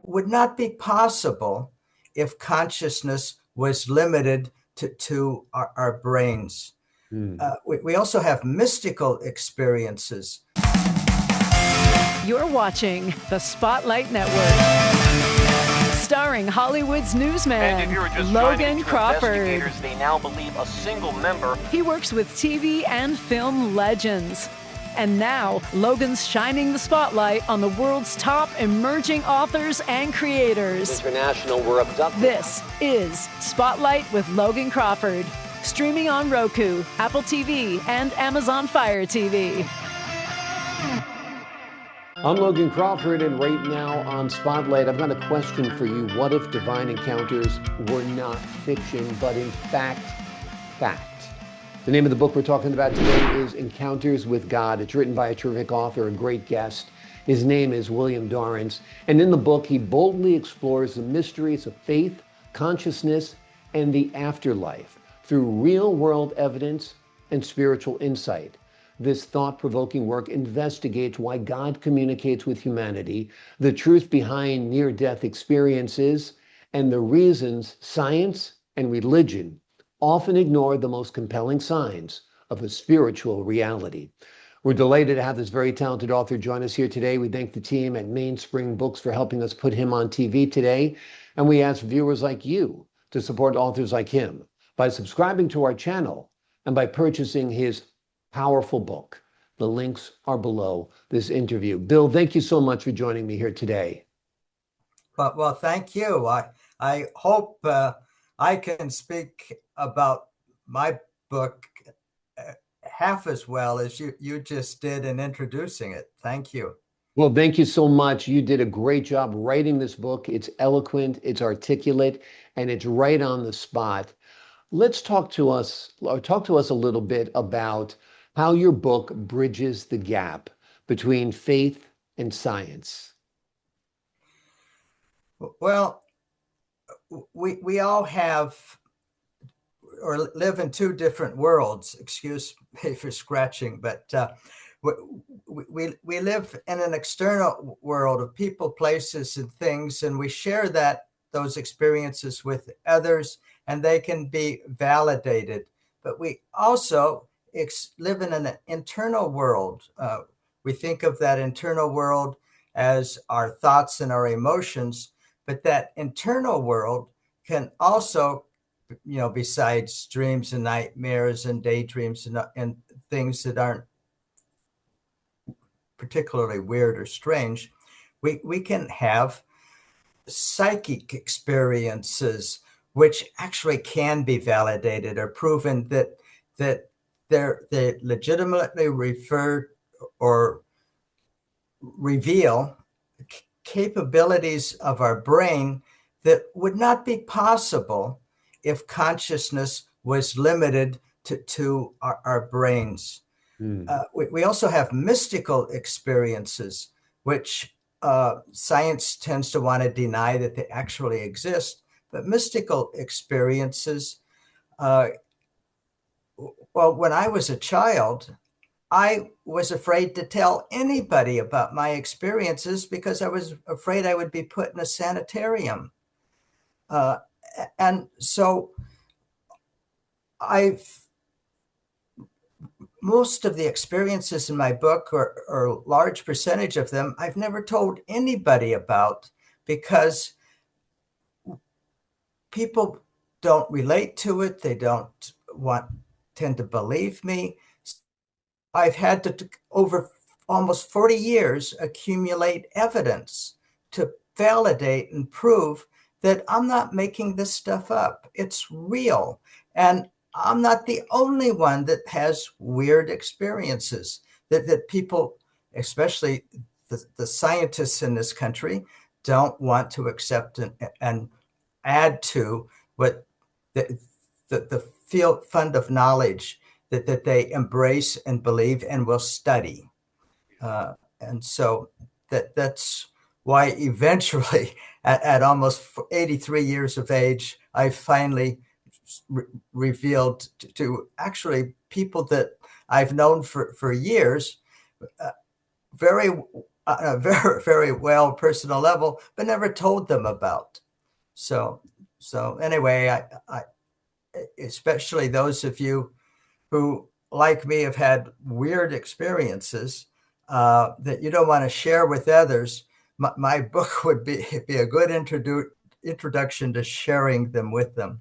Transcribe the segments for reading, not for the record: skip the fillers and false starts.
would not be possible if consciousness was limited to our brains. We also have mystical experiences. You're watching the Spotlight Network. Starring Hollywood's newsman, Logan Crawford. They now believe a single member. He works with TV and film legends. And now, Logan's shining the spotlight on the world's top emerging authors and creators. International were abducted. This is Spotlight with Logan Crawford. Streaming on Roku, Apple TV, and Amazon Fire TV. I'm Logan Crawford, and right now on Spotlight, I've got a question for you. What if divine encounters were not fiction, but in fact, fact? The name of the book we're talking about today is Encounters with God. It's written by a terrific author, a great guest. His name is William Dorrance. And in the book, he boldly explores the mysteries of faith, consciousness, and the afterlife through real-world evidence and spiritual insight. This thought-provoking work investigates why God communicates with humanity, the truth behind near-death experiences, and the reasons science and religion often ignore the most compelling signs of a spiritual reality. We're delighted to have this very talented author join us here today. We thank the team at Mainspring Books for helping us put him on TV today. And we ask viewers like you to support authors like him by subscribing to our channel and by purchasing his powerful book. The links are below this interview. Bill, thank you so much for joining me here today. Well, thank you. I hope I can speak about my book half as well as you just did in introducing it. Thank you. Well, thank you so much. You did a great job writing this book. It's eloquent, it's articulate, and it's right on the spot. Let's talk to us a little bit about how your book bridges the gap between faith and science. Well, we all have or live in two different worlds. Excuse me for scratching, but we live in an external world of people, places, and things, and we share those experiences with others, and they can be validated. But we also live in an internal world. We think of that internal world as our thoughts and our emotions, but that internal world can also, besides dreams and nightmares and daydreams and things that aren't particularly weird or strange, we can have psychic experiences which actually can be validated or proven that they legitimately refer or reveal capabilities of our brain that would not be possible if consciousness was limited to our brains. We also have mystical experiences, which science tends to want to deny that they actually exist. But mystical experiences, when I was a child, I was afraid to tell anybody about my experiences because I was afraid I would be put in a sanitarium. And so most of the experiences in my book, or a large percentage of them, I've never told anybody about because people don't relate to it. They don't tend to believe me. I've had to, over almost 40 years, accumulate evidence to validate and prove that I'm not making this stuff up. It's real. And I'm not the only one that has weird experiences that people, especially the scientists in this country, don't want to accept and add to what the field fund of knowledge that they embrace and believe and will study. And so that's why eventually at almost 83 years of age, I finally revealed to actually people that I've known for years, very on a very, very well personal level, but never told them about. So anyway, I especially those of you who, like me, have had weird experiences that you don't want to share with others, my book would be a good introduction to sharing them with them.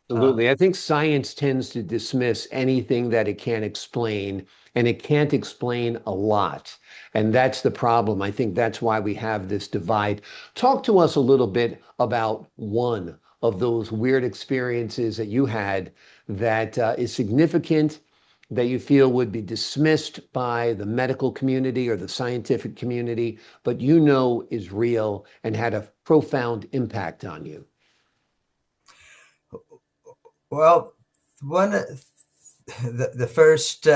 Absolutely. I think science tends to dismiss anything that it can't explain, and it can't explain a lot. And that's the problem. I think that's why we have this divide. Talk to us a little bit about one of those weird experiences that you had that is significant, that you feel would be dismissed by the medical community or the scientific community, but you know is real and had a profound impact on you. Well, one of the first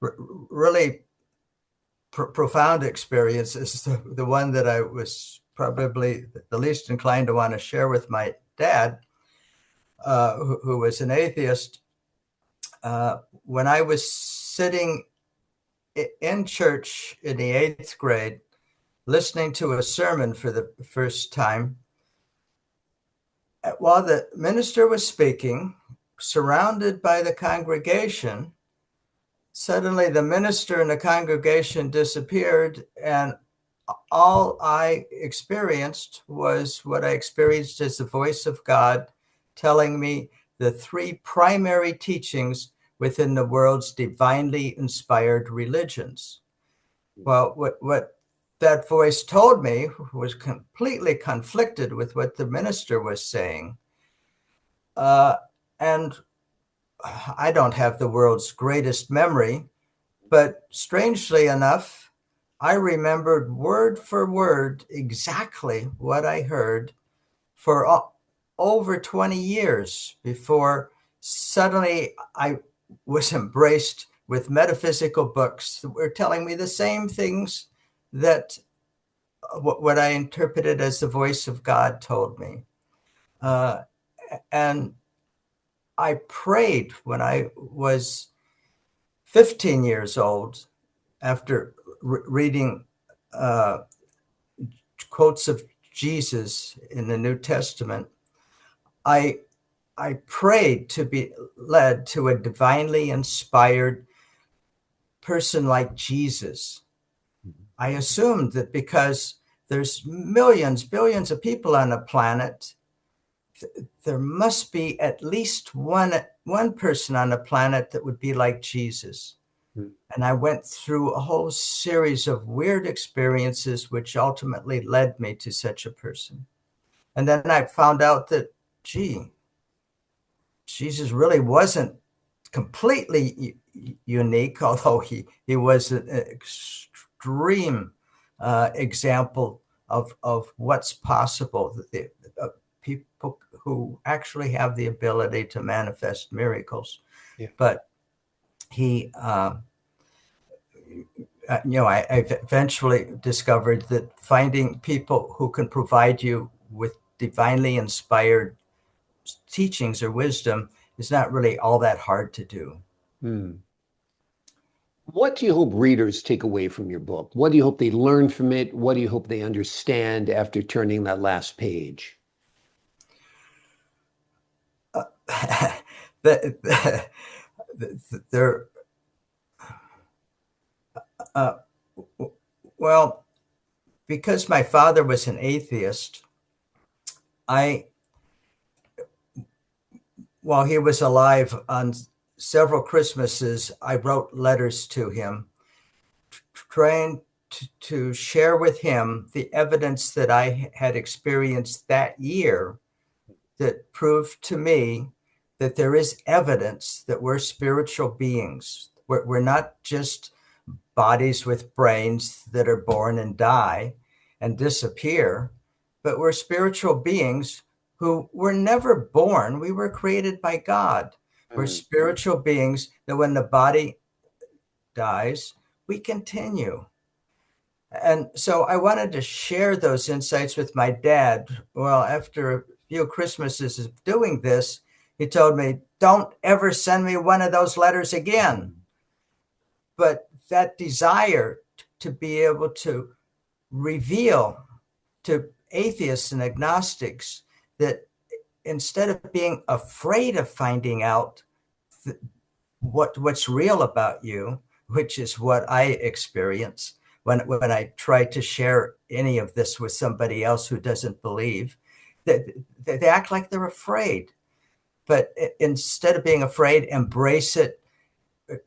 really profound experience is the one that I was probably the least inclined to want to share with my dad, who was an atheist. When I was sitting in church in the 8th grade, listening to a sermon for the first time, while the minister was speaking, surrounded by the congregation, suddenly the minister and the congregation disappeared, and all I experienced was what I experienced as the voice of God telling me the 3 primary teachings within the world's divinely inspired religions. Well, what that voice told me was completely conflicted with what the minister was saying. And I don't have the world's greatest memory, but strangely enough, I remembered word for word exactly what I heard for over 20 years before suddenly I was embraced with metaphysical books that were telling me the same things that what I interpreted as the voice of God told me. And I prayed when I was 15 years old after reading quotes of Jesus in the New Testament. I prayed to be led to a divinely inspired person like Jesus. I assumed that because there's millions, billions of people on the planet, there must be at least one person on the planet that would be like Jesus. And I went through a whole series of weird experiences, which ultimately led me to such a person. And then I found out that, gee, Jesus really wasn't completely unique, although he was an extreme example of what's possible. People who actually have the ability to manifest miracles. Yeah. But he, I eventually discovered that finding people who can provide you with divinely inspired teachings or wisdom is not really all that hard to do. What do you hope readers take away from your book? What do you hope they learn from it? What do you hope they understand after turning that last page? Well, because my father was an atheist, while he was alive, on several Christmases, I wrote letters to him, trying to share with him the evidence that I had experienced that year that proved to me that there is evidence that we're spiritual beings. We're not just bodies with brains that are born and die and disappear, but we're spiritual beings who were never born. We were created by God. We're spiritual beings that when the body dies, we continue. And so I wanted to share those insights with my dad. Well, after a few Christmases of doing this, he told me, don't ever send me one of those letters again. But that desire to be able to reveal to atheists and agnostics that instead of being afraid of finding out what's real about you, which is what I experience when I try to share any of this with somebody else who doesn't believe, that they act like they're afraid. But instead of being afraid, embrace it,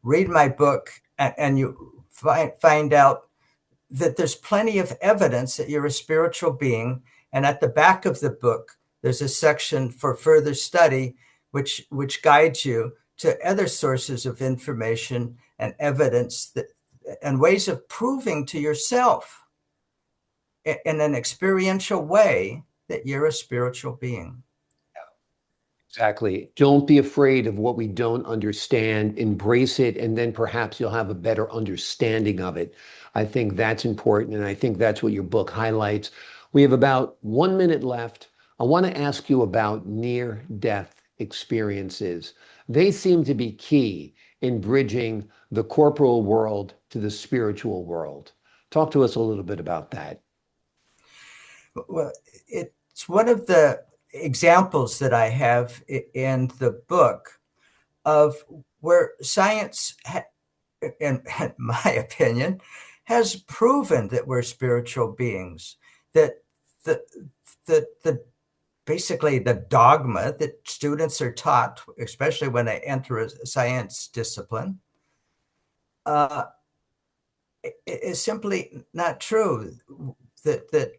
read my book, and you find out that there's plenty of evidence that you're a spiritual being. And at the back of the book, there's a section for further study, which guides you to other sources of information and evidence that, and ways of proving to yourself in an experiential way that you're a spiritual being. Exactly. Don't be afraid of what we don't understand. Embrace it, and then perhaps you'll have a better understanding of it. I think that's important, and I think that's what your book highlights. We have about 1 minute left. I want to ask you about near-death experiences. They seem to be key in bridging the corporal world to the spiritual world. Talk to us a little bit about that. Well, it's one of the examples that I have in the book of where science, in my opinion, has proven that we're spiritual beings, that the basically the dogma that students are taught, especially when they enter a science discipline, is simply not true. That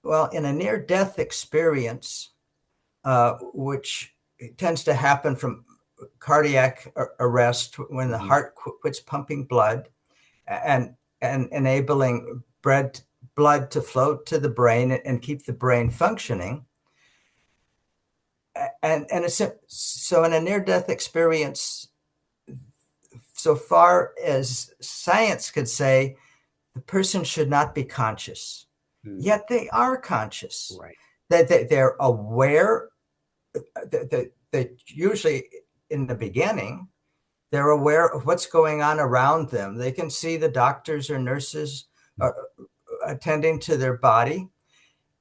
well, in a near-death experience, which tends to happen from cardiac arrest when the heart quits pumping blood and enabling blood to flow to the brain and keep the brain functioning. And so in a near-death experience, so far as science could say, the person should not be conscious. Yet they are conscious. Right. That they're aware. That usually in the beginning, they're aware of what's going on around them. They can see the doctors or nurses attending to their body.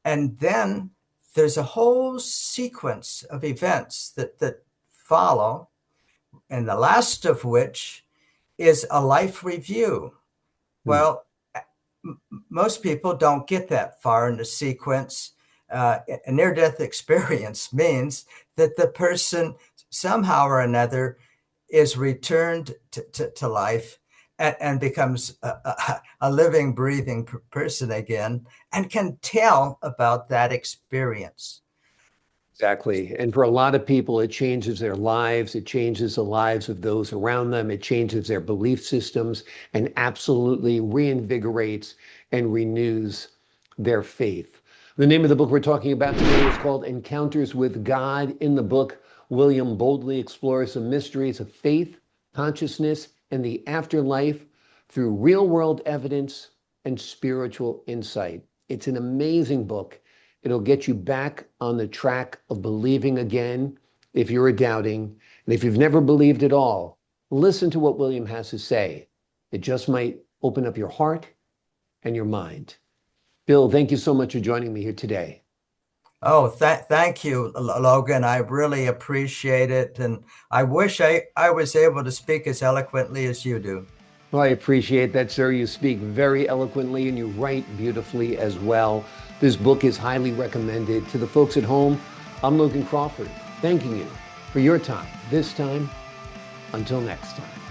And then there's a whole sequence of events that follow, and the last of which is a life review. Well, most people don't get that far in the sequence. A near-death experience means that the person somehow or another is returned to life and becomes a living, breathing person again, and can tell about that experience. Exactly. And for a lot of people, it changes their lives. It changes the lives of those around them. It changes their belief systems and absolutely reinvigorates and renews their faith. The name of the book we're talking about today is called Encounters with God. In the book, William boldly explores the mysteries of faith, consciousness, and the afterlife through real-world evidence and spiritual insight. It's an amazing book. It'll get you back on the track of believing again if you're doubting. And if you've never believed at all, listen to what William has to say. It just might open up your heart and your mind. Bill, thank you so much for joining me here today. Oh, thank you, Logan. I really appreciate it. And I wish I was able to speak as eloquently as you do. Well, I appreciate that, sir. You speak very eloquently and you write beautifully as well. This book is highly recommended. To the folks at home, I'm Logan Crawford, thanking you for your time this time. Until next time.